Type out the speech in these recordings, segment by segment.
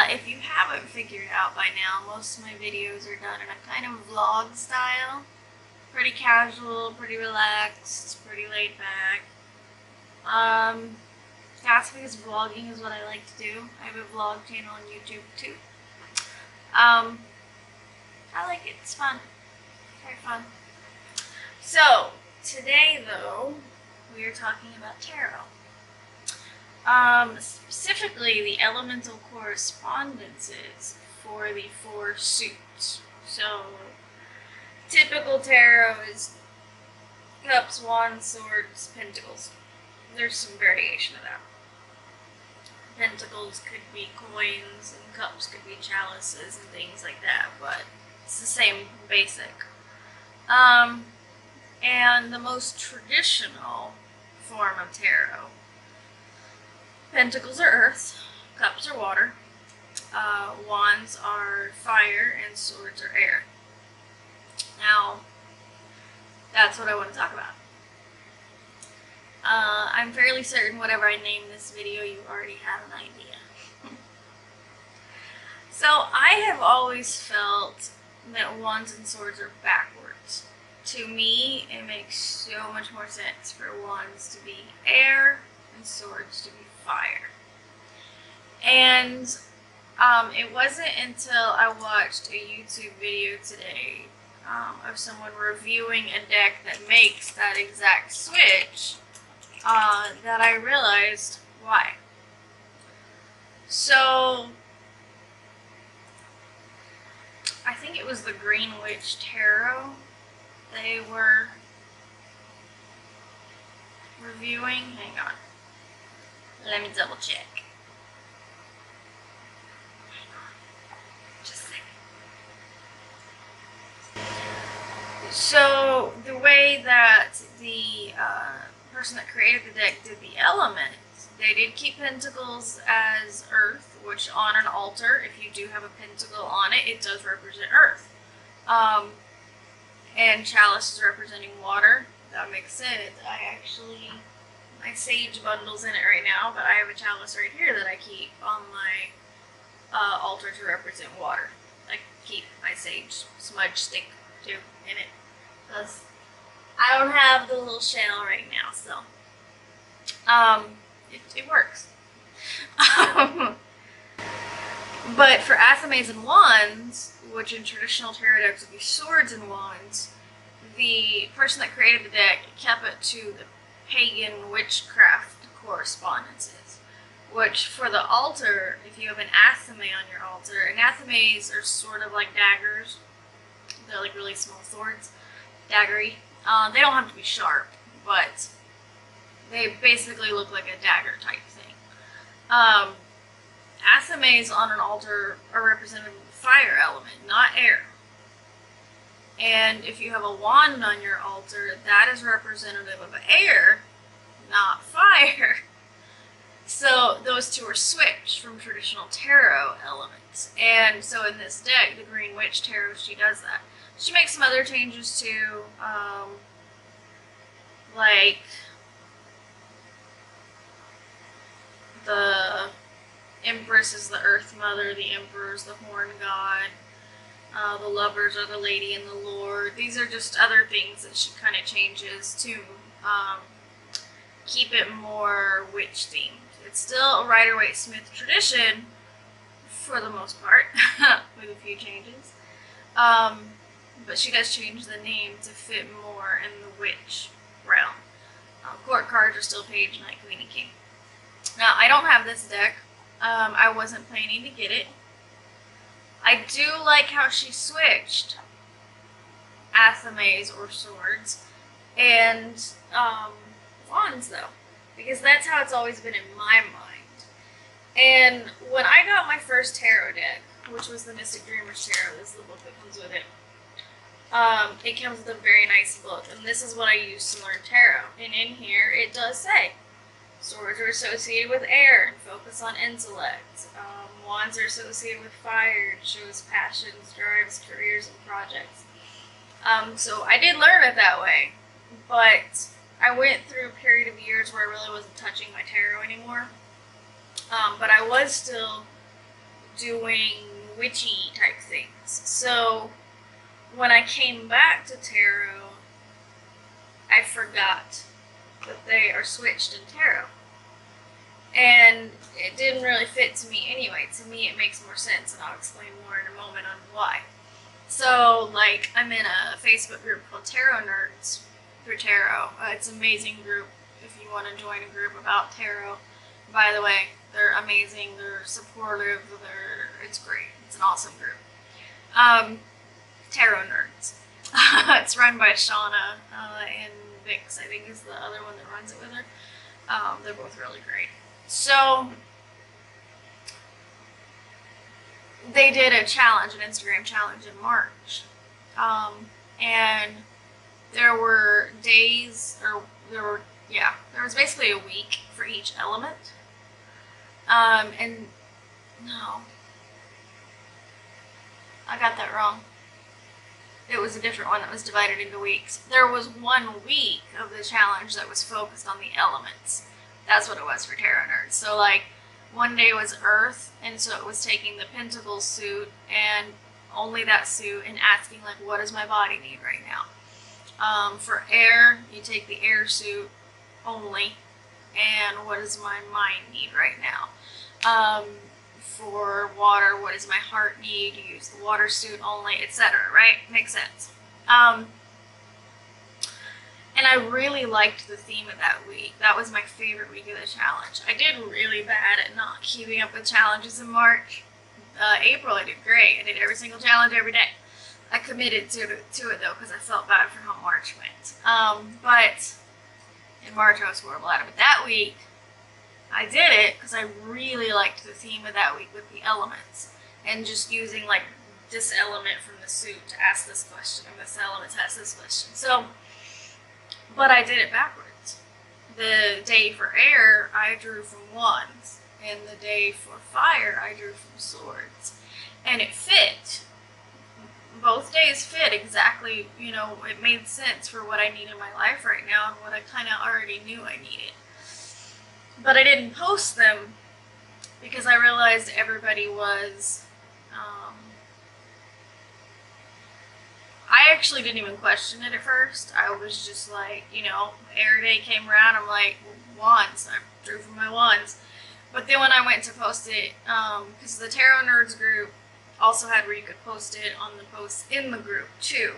If you haven't figured out by now, most of my videos are done in a kind of vlog style. Pretty casual, pretty relaxed, pretty laid back. That's because vlogging is what I like to do. I have a vlog channel on YouTube too. I like it. It's fun. Very fun. So, today though, we are talking about tarot. Specifically the elemental correspondences for the 4 suits. So, typical tarot is cups, wands, swords, pentacles. There's some variation of that. Pentacles could be coins, and cups could be chalices and things like that, but it's the same basic. And the most traditional form of tarot. Pentacles are earth, cups are water, wands are fire, and swords are air. Now, that's what I want to talk about. I'm fairly certain whatever I name this video, you already have an idea. So, I have always felt that wands and swords are backwards. To me, it makes so much more sense for wands to be air and swords to be fire. And it wasn't until I watched a YouTube video today of someone reviewing a deck that makes that exact switch that I realized why. So, I think it was the Green Witch Tarot they were reviewing. Hang on. Let me double check. Hang on. Just a second. So, the way that the person that created the deck did the elements, they did keep pentacles as earth, which on an altar, if you do have a pentacle on it, it does represent earth. And chalice is representing water. That makes sense. My sage bundle's in it right now, but I have a chalice right here that I keep on my altar to represent water. I keep my sage smudge stick too in it, because I don't have the little shell right now, so it works. But for athames and wands, which in traditional tarot decks would be swords and wands, the person that created the deck kept it to the pagan witchcraft correspondences. Which for the altar, if you have an athame on your altar, and athames are sort of like daggers. They're like really small swords, daggery. They don't have to be sharp, but they basically look like a dagger type thing. Athames on an altar are represented with the fire element, not air. And if you have a wand on your altar, that is representative of air, not fire. So those two are switched from traditional tarot elements. And so in this deck, the Green Witch Tarot, she does that. She makes some other changes too, like the Empress is the Earth Mother, the Emperor is the Horn God, the Lovers are the Lady and the Lord. These are just other things that she kind of changes to keep it more witch themed. It's still a Rider-Waite-Smith tradition for the most part, with a few changes. But she does change the name to fit more in the witch realm. Court cards are still Page, Knight, Queen, and King. Now, I don't have this deck. I wasn't planning to get it. I do like how she switched athames or swords and wands though, because that's how it's always been in my mind. And when I got my first tarot deck, which was the Mystic Dreamers Tarot, this is the book that comes with it. It comes with a very nice book, and this is what I use to learn tarot. And in here, it does say swords are associated with air and focus on intellect. Wands are associated with fire and shows passions, drives, careers, and projects. So I did learn it that way, but I went through a period of years where I really wasn't touching my tarot anymore. But I was still doing witchy type things. So when I came back to tarot, I forgot that they are switched in tarot. And it didn't really fit to me anyway. To me, it makes more sense, and I'll explain more in a moment on why. So, like, I'm in a Facebook group called Tarot Nerds through Tarot. It's an amazing group if you want to join a group about tarot. By the way, they're amazing, they're supportive, it's great. It's an awesome group. Tarot Nerds. It's run by Shauna and Vix, I think is the other one that runs it with her. They're both really great. So they did a challenge, an Instagram challenge in March. And there were days, or there was basically a week for each element. And no, I got that wrong. It was a different one that was divided into weeks. There was 1 week of the challenge that was focused on the elements. That's what it was for Tarot Nerds. So, like, one day was Earth, and so it was taking the Pentacles suit and only that suit and asking, like, what does my body need right now? For Air, you take the Air suit only, and what does my mind need right now? For Water, what does my heart need? You use the Water suit only, etc., right? Makes sense. And I really liked the theme of that week. That was my favorite week of the challenge. I did really bad at not keeping up with challenges in March. April, I did great. I did every single challenge every day. I committed to it though, because I felt bad for how March went. But in March I was horrible at it. But that week, I did it because I really liked the theme of that week with the elements. And just using, like, this element from the suit to ask this question, and this element to ask this question. So, but I did it backwards. The day for Air, I drew from Wands. And the day for Fire, I drew from Swords. And it fit. Both days fit exactly, you know, it made sense for what I need in my life right now and what I kind of already knew I needed. But I didn't post them because I realized everybody was, I actually didn't even question it at first. I was just like, you know, Air Day came around, I'm like, Wands, I drew from my Wands. But then when I went to post it, because the Tarot Nerds group also had where you could post it on the posts in the group too.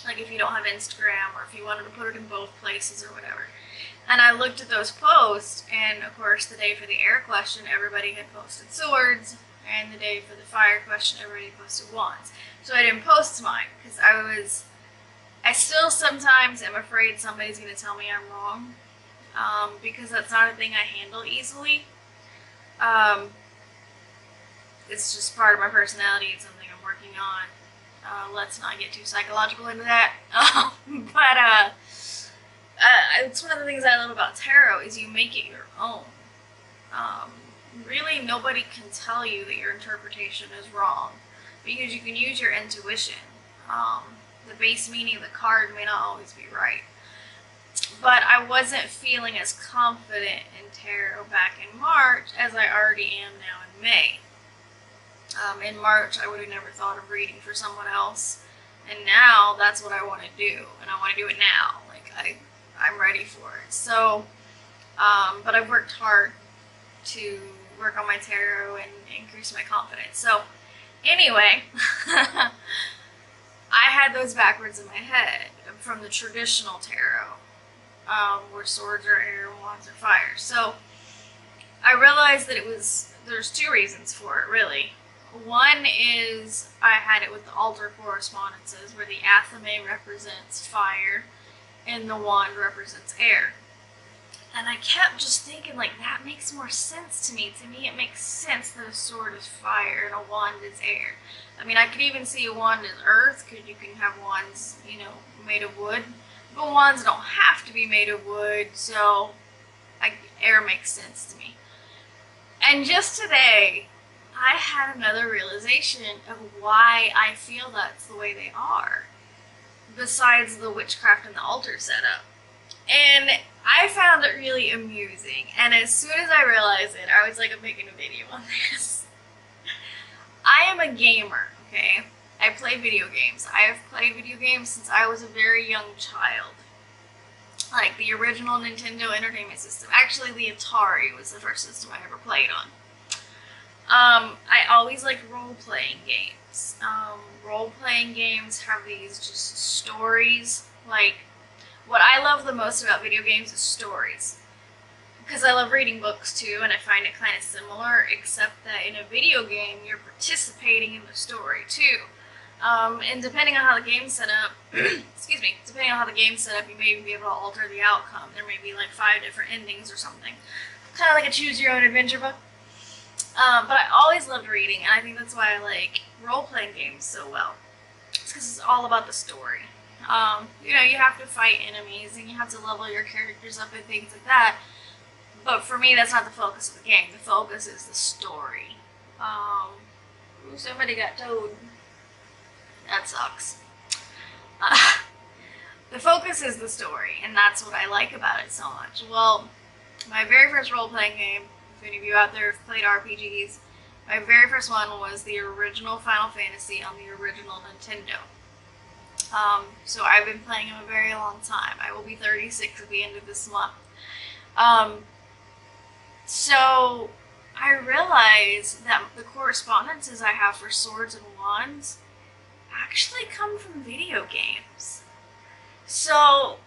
Like if you don't have Instagram, or if you wanted to put it in both places or whatever. And I looked at those posts, and of course the day for the Air question, everybody had posted Swords, and the day for the Fire question, everybody posted Wands. So I didn't post mine, because I still sometimes am afraid somebody's going to tell me I'm wrong, because that's not a thing I handle easily. It's just part of my personality, it's something I'm working on. Let's not get too psychological into that. It's one of the things I love about tarot is you make it your own. Really, nobody can tell you that your interpretation is wrong, because you can use your intuition. The base meaning of the card may not always be right. But I wasn't feeling as confident in tarot back in March as I already am now in May. In March, I would have never thought of reading for someone else, and now that's what I want to do, and I want to do it now. Like, I'm ready for it. So, but I've worked hard to work on my tarot and increase my confidence. So, anyway, I had those backwards in my head from the traditional tarot, where Swords are Air, Wands are Fire. So, I realized that there's 2 reasons for it, really. One is I had it with the altar correspondences, where the Athame represents fire and the wand represents air. And I kept just thinking, like, that makes more sense to me. To me, it makes sense that a sword is fire and a wand is air. I mean, I could even see a wand as earth, because you can have wands, you know, made of wood. But wands don't have to be made of wood, so air makes sense to me. And just today, I had another realization of why I feel that's the way they are, besides the witchcraft and the altar setup. And I found it really amusing, and as soon as I realized it, I was like, I'm making a video on this. I am a gamer, okay? I play video games. I have played video games since I was a very young child. Like the original Nintendo Entertainment System. Actually, the Atari was the first system I ever played on. I always liked role-playing games. Role-playing games have these just stories. Like, what I love the most about video games is stories. Because I love reading books too, and I find it kind of similar, except that in a video game, you're participating in the story too. And depending on how the game's set up, excuse me, depending on how the game's set up, you may be able to alter the outcome. There may be like 5 different endings or something. Kind of like a choose-your-own-adventure book. But I always loved reading, and I think that's why I like role-playing games so well. It's because it's all about the story. You know, you have to fight enemies, and you have to level your characters up and things like that. But for me, that's not the focus of the game. The focus is the story. Ooh, somebody got towed. That sucks. The focus is the story, and that's what I like about it so much. Well, my very first role-playing game, if any of you out there have played RPGs, my very first one was the original Final Fantasy on the original Nintendo. So I've been playing them a very long time. I will be 36 at the end of this month. So I realized that the correspondences I have for swords and wands actually come from video games. So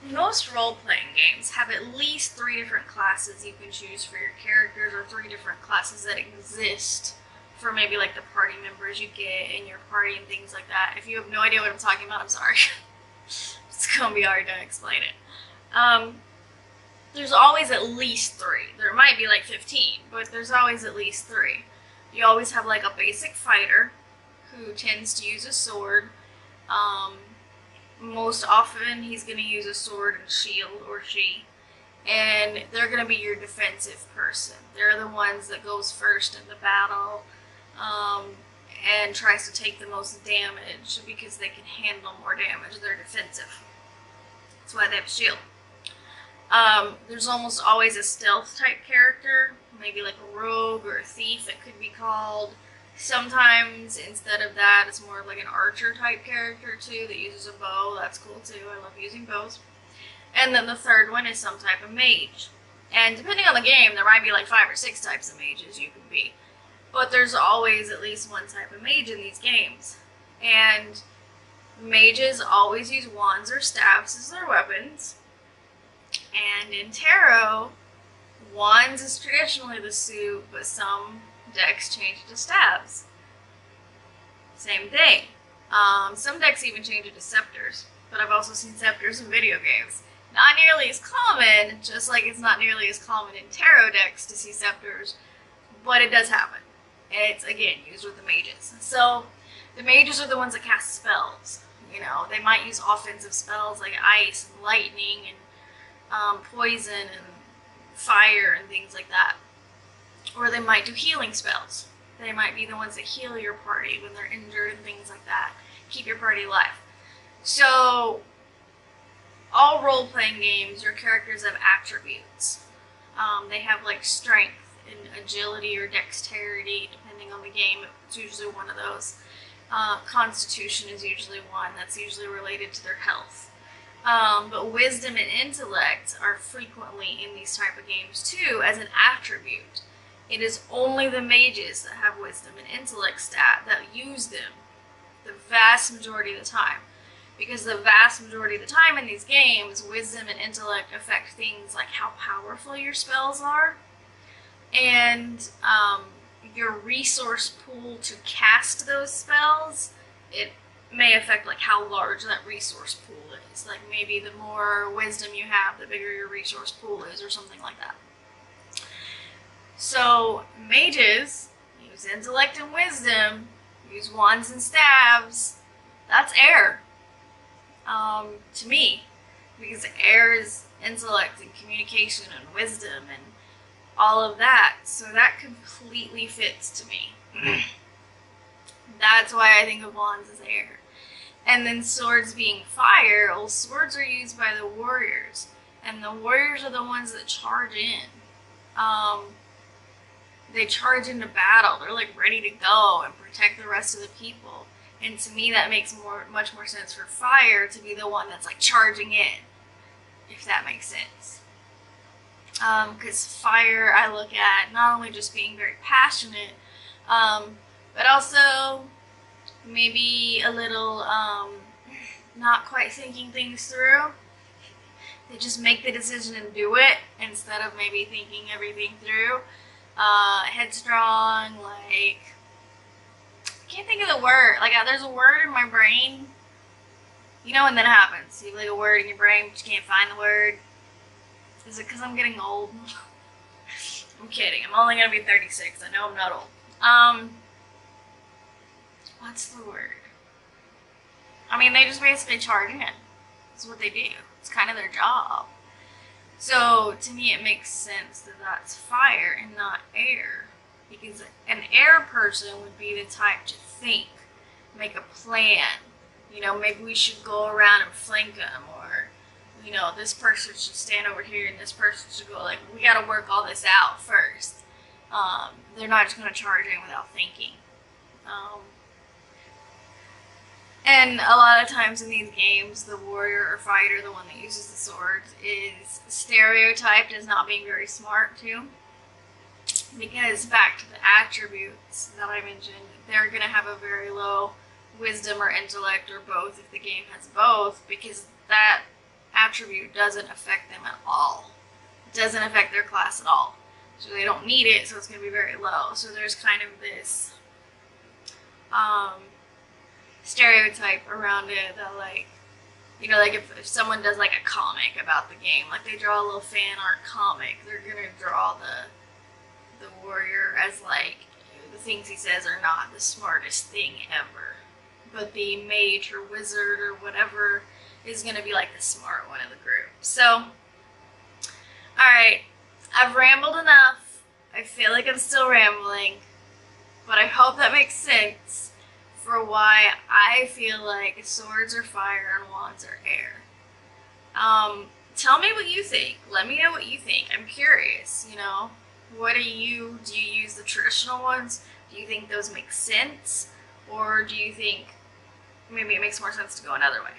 most role-playing games have at least 3 different classes you can choose for your characters, or 3 different classes that exist for maybe like the party members you get in your party and things like that. If you have no idea what I'm talking about, I'm sorry. It's gonna be hard to explain it. There's always at least 3. There might be like 15, but there's always at least 3. You always have like a basic fighter who tends to use a sword. Most often he's going to use a sword and shield, or she, and they're going to be your defensive person. They're the ones that goes first in the battle and tries to take the most damage because they can handle more damage. They're defensive. That's why they have a shield. There's almost always a stealth type character, maybe like a rogue or a thief it could be called. Sometimes instead of that, it's more of like an archer type character too that uses a bow. That's cool too. I love using bows. And then the third one is some type of mage. And depending on the game, there might be like 5 or 6 types of mages you can be. But there's always at least one type of mage in these games. And mages always use wands or staves as their weapons. And in tarot, wands is traditionally the suit, but some decks change it to staves. Same thing. Some decks even change it to scepters, but I've also seen scepters in video games. Not nearly as common, just like it's not nearly as common in tarot decks to see scepters, but it does happen. It's, again, used with the mages. So, the mages are the ones that cast spells. You know, they might use offensive spells like ice and lightning and poison and fire and things like that. Or they might do healing spells. They might be the ones that heal your party when they're injured and things like that. Keep your party alive. So, all role-playing games, your characters have attributes. They have like strength and agility or dexterity, depending on the game. It's usually one of those. Constitution is usually one. That's usually related to their health. But wisdom and intellect are frequently in these type of games too as an attribute. It is only the mages that have wisdom and intellect stat that use them the vast majority of the time. Because the vast majority of the time in these games, wisdom and intellect affect things like how powerful your spells are, and your resource pool to cast those spells. It may affect like how large that resource pool is. Like maybe the more wisdom you have, the bigger your resource pool is, or something like that. So mages use intellect and wisdom, use wands and staves. That's air. To me, because air is intellect and communication and wisdom and all of that, so that completely fits to me. That's why I think of wands as air. And then swords being fire, well, swords are used by the warriors, and the warriors are the ones that charge in. they charge into battle. They're like ready to go and protect the rest of the people. And to me, that makes much more sense for fire to be the one that's like charging in, if that makes sense. Because fire, I look at not only just being very passionate, but also maybe a little not quite thinking things through. They just make the decision and do it instead of maybe thinking everything through. Headstrong, like, I can't think of the word. Like, there's a word in my brain, you know, and then it happens. You have like a word in your brain, but you can't find the word. Is it because I'm getting old? I'm kidding. I'm only gonna be 36. I know I'm not old. What's the word? I mean, they just basically charge in. That's what they do. It's kind of their job. So to me, it makes sense that that's fire and not air, because an air person would be the type to think, make a plan. You know, maybe we should go around and flank them, or, you know, this person should stand over here and this person should go. Like, we got to work all this out first. They're not just going to charge in without thinking. And a lot of times in these games, the warrior or fighter, the one that uses the swords, is stereotyped as not being very smart too. Because back to the attributes that I mentioned, they're going to have a very low wisdom or intellect or both if the game has both, because that attribute doesn't affect them at all. It doesn't affect their class at all. So they don't need it, so it's going to be very low. So there's kind of this stereotype around it that, like, you know, like if someone does like a comic about the game, like they draw a little fan art comic, they're gonna draw the warrior as like, the things he says are not the smartest thing ever, but the mage or wizard or whatever is gonna be like the smart one of the group. So, alright, I've rambled enough. I feel like I'm still rambling, but I hope that makes sense for why I feel like swords are fire and wands are air. Tell me what you think. Let me know what you think. I'm curious, you know. What do you use the traditional ones? Do you think those make sense? Or do you think maybe it makes more sense to go another way?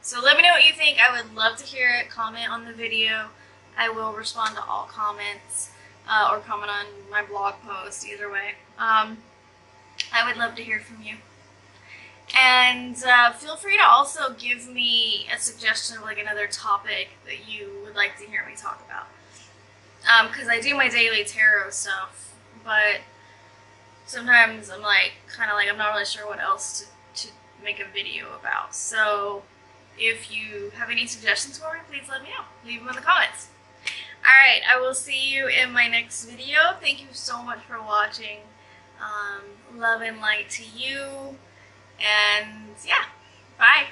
So let me know what you think. I would love to hear it. Comment on the video. I will respond to all comments, or comment on my blog post, either way. I would love to hear from you. And feel free to also give me a suggestion of like another topic that you would like to hear me talk about. Because I do my daily tarot stuff, but sometimes I'm like, kind of like, I'm not really sure what else to make a video about. So if you have any suggestions for me, please let me know. Leave them in the comments. Alright, I will see you in my next video. Thank you so much for watching. Love and light to you. And yeah, bye.